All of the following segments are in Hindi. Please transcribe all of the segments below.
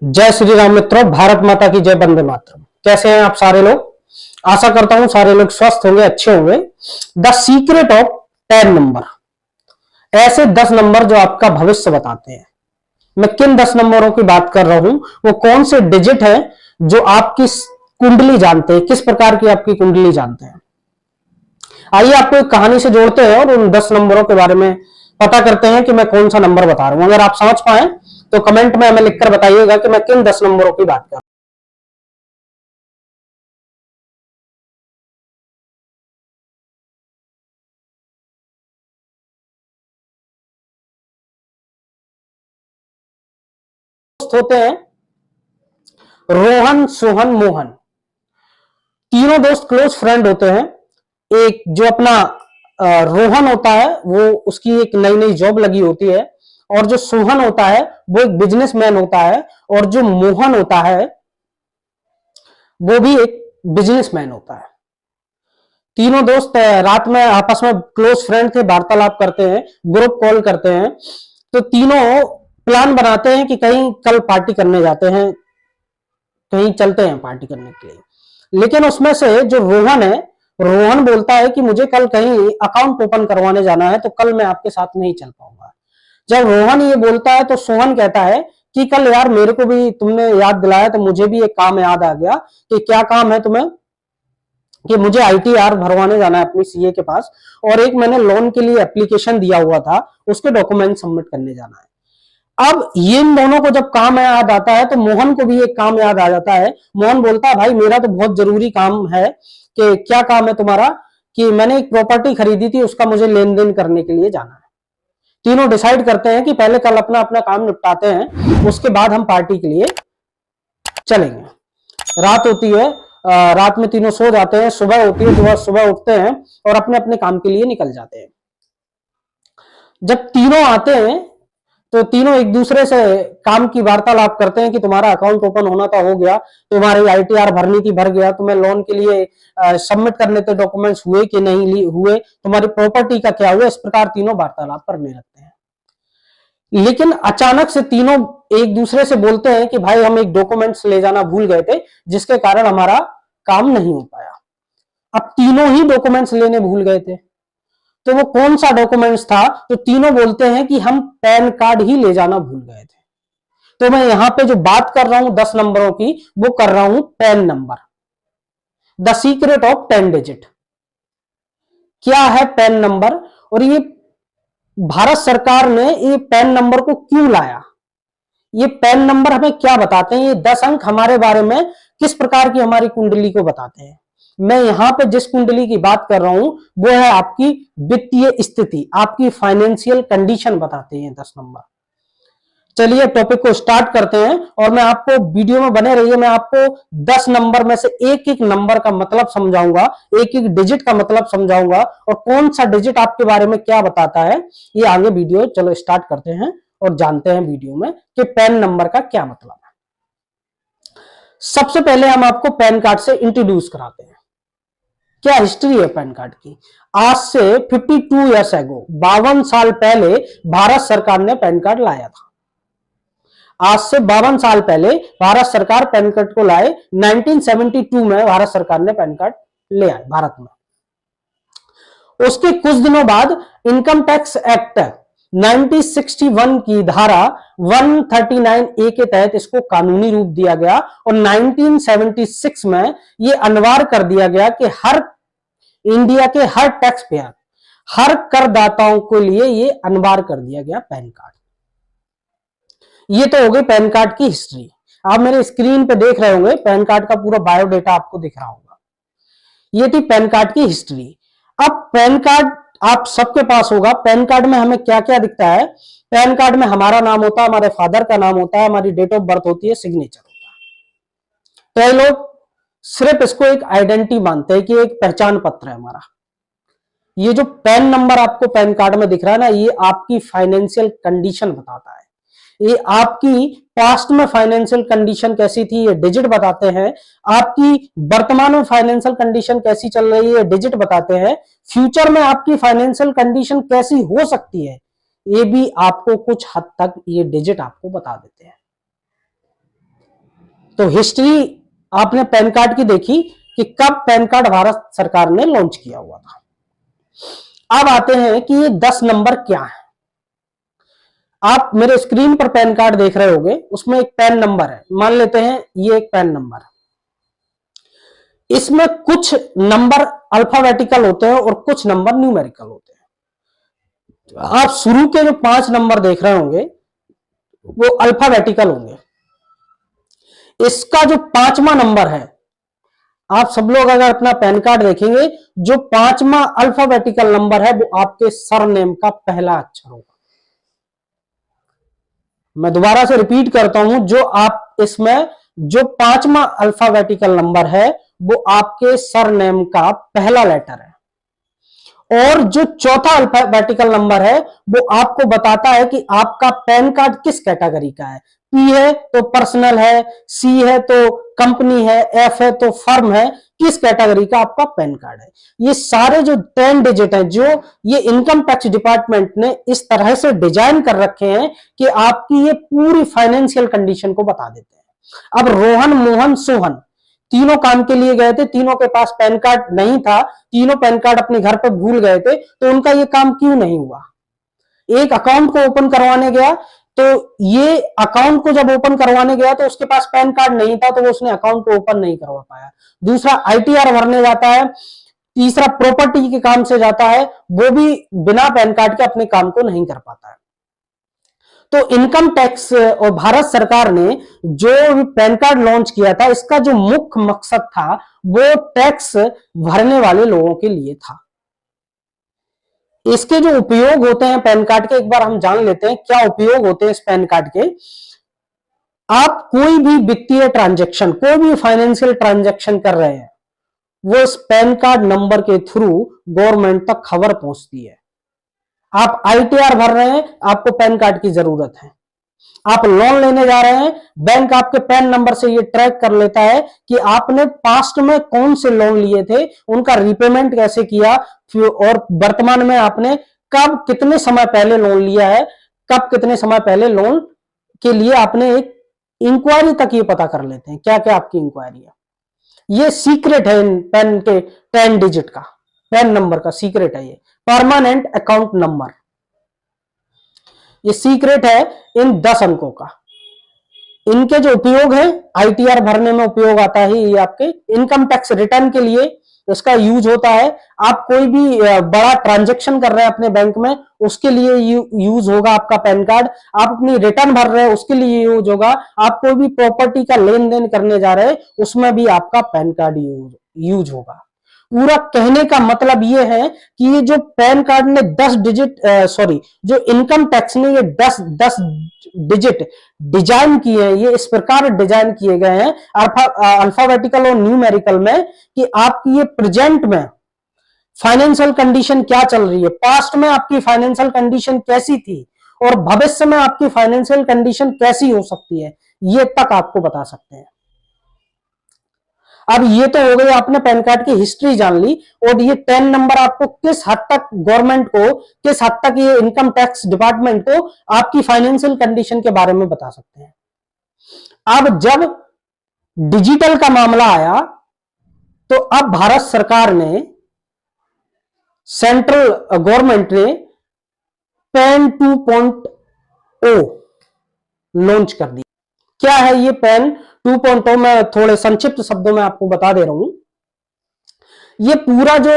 जय श्री राम मित्रों, भारत माता की जय, वंदे मातरम। कैसे हैं आप सारे लोग? आशा करता हूं सारे लोग स्वस्थ होंगे, अच्छे होंगे। द सीक्रेट ऑफ 10 नंबर, ऐसे 10 नंबर जो आपका भविष्य बताते हैं। मैं किन 10 नंबरों की बात कर रहा हूं, वो कौन से डिजिट है जो आपकी कुंडली जानते हैं, किस प्रकार की आपकी कुंडली जानते हैं। आइए आपको एक कहानी से जोड़ते हैं और उन 10 नंबरों के बारे में पता करते हैं कि मैं कौन सा नंबर बता रहा हूं। अगर आप समझ पाए तो कमेंट में हमें लिखकर बताइएगा कि मैं किन 10 नंबरों की बात कर रहा हूं। होते हैं रोहन, सोहन, मोहन। तीनों दोस्त क्लोज फ्रेंड होते हैं। एक जो अपना रोहन होता है वो उसकी एक नई नई जॉब लगी होती है, और जो सोहन होता है वो एक बिजनेसमैन होता है, और जो मोहन होता है वो भी एक बिजनेसमैन होता है। तीनों दोस्त रात में आपस में क्लोज फ्रेंड थे, वार्तालाप करते हैं, ग्रुप कॉल करते हैं। तो तीनों प्लान बनाते हैं कि कहीं कल पार्टी करने जाते हैं, कहीं चलते हैं पार्टी करने के लिए। लेकिन उसमें से जो रोहन है, रोहन बोलता है कि मुझे कल कहीं अकाउंट ओपन करवाने जाना है, तो कल मैं आपके साथ नहीं चल पाऊंगा। जब रोहन ये बोलता है तो सोहन कहता है कि कल यार मेरे को भी तुमने याद दिलाया तो मुझे भी एक काम याद आ गया। कि क्या काम है तुम्हें? कि मुझे आईटीआर भरवाने जाना है अपनी सीए के पास, और एक मैंने लोन के लिए एप्लीकेशन दिया हुआ था, उसके डॉक्यूमेंट सबमिट करने जाना है। अब ये इन दोनों को जब काम याद आता है तो मोहन को भी एक काम याद आ जाता है। मोहन बोलता है भाई मेरा तो बहुत जरूरी काम है। कि क्या काम है तुम्हारा? कि मैंने एक प्रॉपर्टी खरीदी थी, उसका मुझे लेन देन करने के लिए जाना है। तीनों डिसाइड करते हैं कि पहले कल अपना अपना काम निपटाते हैं, उसके बाद हम पार्टी के लिए चलेंगे। रात होती है, रात में तीनों सो जाते हैं। सुबह होती है, सुबह उठते हैं और अपने अपने काम के लिए निकल जाते हैं। जब तीनों आते हैं तो तीनों एक दूसरे से काम की वार्तालाप करते हैं कि तुम्हारा अकाउंट ओपन होना तो हो गया, तुम्हारी आईटीआर भरनी थी भर गया, तुम्हें लोन के लिए सबमिट करने थे डॉक्यूमेंट्स हुए कि नहीं हुए, तुम्हारी प्रॉपर्टी का क्या हुआ। इस प्रकार तीनों वार्तालाप करने लगते हैं। लेकिन अचानक से तीनों एक दूसरे से बोलते हैं कि भाई हम एक डॉक्यूमेंट्स ले जाना भूल गए थे, जिसके कारण हमारा काम नहीं हो पाया। अब तीनों ही डॉक्यूमेंट्स लेने भूल गए थे, तो वो कौन सा डॉक्यूमेंट्स था? तो तीनों बोलते हैं कि हम पैन कार्ड ही ले जाना भूल गए थे। तो मैं यहां पे जो बात कर रहा हूं 10 नंबरों की, वो कर रहा हूं pan number, the secret of 10 digit. क्या है पैन नंबर, और ये भारत सरकार ने ये पैन नंबर को क्यों लाया? ये पैन नंबर हमें क्या बताते हैं? ये 10 अंक हमारे बारे में किस प्रकार की हमारी कुंडली को बताते हैं? मैं यहां पे जिस कुंडली की बात कर रहा हूं वो है आपकी वित्तीय स्थिति, आपकी फाइनेंशियल कंडीशन बताते हैं 10 नंबर। चलिए टॉपिक को स्टार्ट करते हैं, और मैं आपको वीडियो में बने रहिए। मैं आपको 10 नंबर में से एक एक नंबर का मतलब समझाऊंगा, एक एक डिजिट का मतलब समझाऊंगा, और कौन सा डिजिट आपके बारे में क्या बताता है ये आगे वीडियो। चलो स्टार्ट करते हैं और जानते हैं वीडियो में कि पैन नंबर का क्या मतलब है। सबसे पहले हम आपको पैन कार्ड से इंट्रोड्यूस कराते हैं। क्या हिस्ट्री है पैन कार्ड की? आज से 52 ईयर्स एगो, 52 साल पहले भारत सरकार ने पैन कार्ड लाया था। आज से 52 साल पहले भारत सरकार पैन कार्ड को लाए। 1972 में भारत सरकार ने पैन कार्ड ले आए भारत में। उसके कुछ दिनों बाद इनकम टैक्स एक्ट 1961 की धारा 139A के तहत इसको कानूनी रूप दिया गया, और 1976 में यह अनिवार्य कर दिया गया कि हर इंडिया के हर टैक्स पेयर, हर करदाताओं के लिए यह अनिवार्य कर दिया गया पैन कार्ड। ये तो हो गई पैन कार्ड की हिस्ट्री। आप मेरे स्क्रीन पे देख रहे होंगे, पैन कार्ड का पूरा बायोडेटा आपको दिख रहा होगा। ये थी पैन कार्ड की हिस्ट्री। अब पैन कार्ड आप सबके पास होगा। पैन कार्ड में हमें क्या क्या दिखता है? पैन कार्ड में हमारा नाम होता है, हमारे फादर का नाम होता है, हमारी डेट ऑफ बर्थ होती है, सिग्नेचर होता है। तो ये लोग सिर्फ इसको एक आइडेंटिटी मानते हैं कि एक पहचान पत्र है हमारा। ये जो पैन नंबर आपको पैन कार्ड में दिख रहा है ना, ये आपकी फाइनेंशियल कंडीशन बताता है। ये आपकी पास्ट में फाइनेंशियल कंडीशन कैसी थी, ये डिजिट बताते हैं। आपकी वर्तमान में फाइनेंशियल कंडीशन कैसी चल रही है, डिजिट बताते हैं। फ्यूचर में आपकी फाइनेंशियल कंडीशन कैसी हो सकती है, ये भी आपको कुछ हद तक ये डिजिट आपको बता देते हैं। तो हिस्ट्री आपने पैन कार्ड की देखी कि कब पैन कार्ड भारत सरकार ने लॉन्च किया हुआ था। अब आते हैं कि ये 10 नंबर क्या है। आप मेरे स्क्रीन पर पैन कार्ड देख रहे होंगे, उसमें एक पैन नंबर है, मान लेते हैं ये एक पैन नंबर है। इसमें कुछ नंबर अल्फाबेटिकल होते हैं और कुछ नंबर न्यूमेरिकल होते हैं। आप शुरू के जो 5 नंबर देख रहे होंगे वो अल्फाबेटिकल होंगे। इसका जो 5वां नंबर है, आप सब लोग अगर अपना पैन कार्ड देखेंगे, जो 5वां अल्फाबेटिकल नंबर है वो आपके सरनेम का पहला अक्षर होगा। मैं दोबारा से रिपीट करता हूं, जो आप इसमें जो 5वां अल्फाबेटिकल नंबर है वो आपके सरनेम का पहला लेटर है, और जो चौथा अल्फाबेटिकल नंबर है वो आपको बताता है कि आपका पैन कार्ड किस कैटेगरी का है। पी है तो पर्सनल है, सी है तो कंपनी है, एफ है तो फर्म है, किस कैटेगरी का आपका पैन कार्ड है। ये सारे जो 10 डिजिट हैं, जो ये इनकम टैक्स डिपार्टमेंट ने इस तरह से डिजाइन कर रखे हैं कि आपकी ये पूरी फाइनेंशियल कंडीशन को बता देते हैं। अब रोहन, मोहन, सोहन तीनों काम के लिए गए थे, तीनों के पास पैन कार्ड नहीं था, तीनों पैन कार्ड अपने घर पे भूल गए थे, तो उनका ये काम क्यों नहीं हुआ। एक अकाउंट को ओपन करवाने गया, तो ये अकाउंट को जब ओपन करवाने गया तो उसके पास पैन कार्ड नहीं था, तो वो उसने अकाउंट को ओपन नहीं करवा पाया। दूसरा आईटीआर भरने जाता है, तीसरा प्रॉपर्टी के काम से जाता है, वो भी बिना पैन कार्ड के अपने काम को नहीं कर पाता है। तो इनकम टैक्स और भारत सरकार ने जो पैन कार्ड लॉन्च किया था, इसका जो मुख्य मकसद था वो टैक्स भरने वाले लोगों के लिए था। इसके जो उपयोग होते हैं पैन कार्ड के, एक बार हम जान लेते हैं क्या उपयोग होते हैं इस पैन कार्ड के। आप कोई भी वित्तीय ट्रांजैक्शन, कोई भी फाइनेंशियल ट्रांजैक्शन कर रहे हैं, वो इस पैन कार्ड नंबर के थ्रू गवर्नमेंट तक खबर पहुंचती है। आप आईटीआर भर रहे हैं, आपको पैन कार्ड की जरूरत है। आप लोन लेने जा रहे हैं, बैंक आपके पैन नंबर से ये ट्रैक कर लेता है कि आपने पास्ट में कौन से लोन लिए थे, उनका रिपेमेंट कैसे किया, और वर्तमान में आपने कब कितने समय पहले लोन लिया है, कब कितने समय पहले लोन के लिए आपने एक इंक्वायरी तक ये पता कर लेते हैं क्या क्या आपकी इंक्वायरी है। ये सीक्रेट है इन पैन के 10 डिजिट का, पैन नंबर का सीक्रेट है ये, परमानेंट अकाउंट नंबर। ये सीक्रेट है इन 10 अंकों का। इनके जो उपयोग है, आईटीआर भरने में उपयोग आता है, ये आपके इनकम टैक्स रिटर्न के लिए इसका यूज होता है। आप कोई भी बड़ा ट्रांजैक्शन कर रहे हैं अपने बैंक में, उसके लिए यूज होगा आपका पैन कार्ड। आप अपनी रिटर्न भर रहे हैं, उसके लिए यूज होगा। आप कोई भी प्रॉपर्टी का लेन देन करने जा रहे हैं, उसमें भी आपका पैन कार्ड यूज होगा। पूरा कहने का मतलब ये है कि ये जो पैन कार्ड ने 10 डिजिट जो इनकम टैक्स ने ये 10 डिजिट डिजाइन किए हैं, ये इस प्रकार डिजाइन किए गए हैं अल्फाबेटिकल और न्यूमेरिकल में, कि आपकी ये प्रेजेंट में फाइनेंशियल कंडीशन क्या चल रही है, पास्ट में आपकी फाइनेंशियल कंडीशन कैसी थी, और भविष्य में आपकी फाइनेंशियल कंडीशन कैसी हो सकती है, ये तक आपको बता सकते हैं। अब ये तो हो गई, आपने पैन कार्ड की हिस्ट्री जान ली, और ये 10 नंबर आपको किस हद तक गवर्नमेंट को, किस हद तक ये इनकम टैक्स डिपार्टमेंट को आपकी फाइनेंशियल कंडीशन के बारे में बता सकते हैं। अब जब डिजिटल का मामला आया, तो अब भारत सरकार ने, सेंट्रल गवर्नमेंट ने पैन 2.0 लॉन्च कर दी। क्या है ये पैन 2.0? मैं थोड़े संक्षिप्त शब्दों में आपको बता दे रहा हूं। ये पूरा जो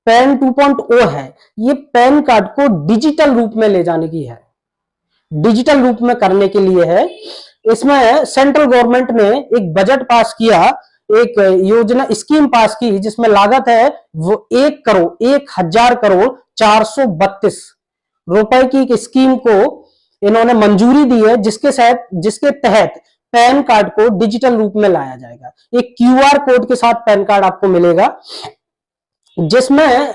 पैन 2.0 है, ये पैन कार्ड को डिजिटल रूप में ले जाने की है, डिजिटल रूप में करने के लिए है। इसमें सेंट्रल गवर्नमेंट ने एक बजट पास किया, एक योजना स्कीम पास की, जिसमें लागत है वो 1,000 करोड़ 432 रुपए की एक स्कीम को इन्होंने मंजूरी दी है, जिसके तहत पैन कार्ड को डिजिटल रूप में लाया जाएगा। एक क्यूआर कोड के साथ पैन कार्ड आपको मिलेगा, जिसमें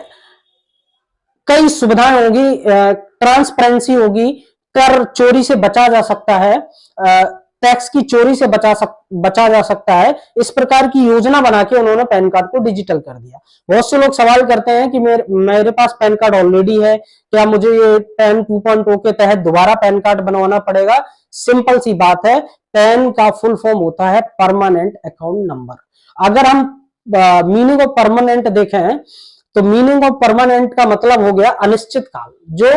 कई सुविधाएं होगी, ट्रांसपेरेंसी होगी, कर चोरी से बचा जा सकता है, टैक्स की चोरी से बचा जा सकता है। इस प्रकार की योजना बना के उन्होंने पैन कार्ड को डिजिटल कर दिया। बहुत से लोग सवाल करते हैं कि मेरे पास पैन कार्ड ऑलरेडी है, क्या मुझे ये पैन 2.0 के तहत दोबारा पैन कार्ड बनवाना पड़ेगा? सिंपल सी बात है, पैन का फुल फॉर्म होता है परमानेंट अकाउंट नंबर। अगर हम मीनिंग ऑफ परमानेंट देखें तो मीनिंग ऑफ परमानेंट का मतलब हो गया अनिश्चित काल, जो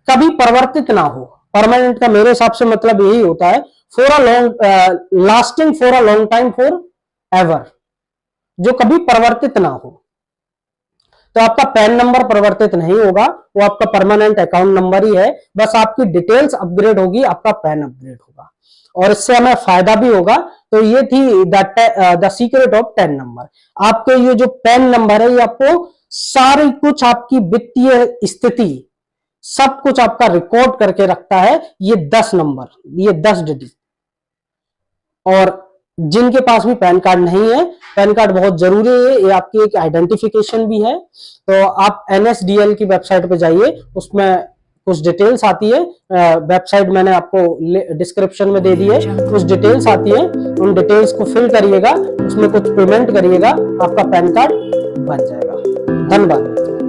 कभी परिवर्तित ना हो। परमानेंट का मेरे हिसाब से मतलब यही होता है for a long lasting for a long time for ever, जो कभी परिवर्तित ना हो। तो आपका पैन नंबर परिवर्तित नहीं होगा, वो आपका परमानेंट अकाउंट नंबर ही है, बस आपकी डिटेल्स अपग्रेड होगी, आपका पैन अपग्रेड होगा और इससे हमें फायदा भी होगा। तो ये थी the secret of pan number. आपके ये जो पैन नंबर है ये आपको सारी कुछ आपकी वित्तीय स्थिति सब कुछ आपका रिकॉर्ड करके रखता है। ये 10 नंबर, ये 10 डिजिट। और जिनके पास भी पैन कार्ड नहीं है, पैन कार्ड बहुत जरूरी है, ये आपकी एक आइडेंटिफिकेशन भी है। तो आप NSDL की वेबसाइट पे जाइए, उसमें कुछ डिटेल्स आती है, वेबसाइट मैंने आपको डिस्क्रिप्शन में दे दी है, कुछ डिटेल्स आती है, उन डिटेल्स को फिल करिएगा, उसमें कुछ पेमेंट करिएगा, आपका पैन कार्ड बन जाएगा। धन्यवाद।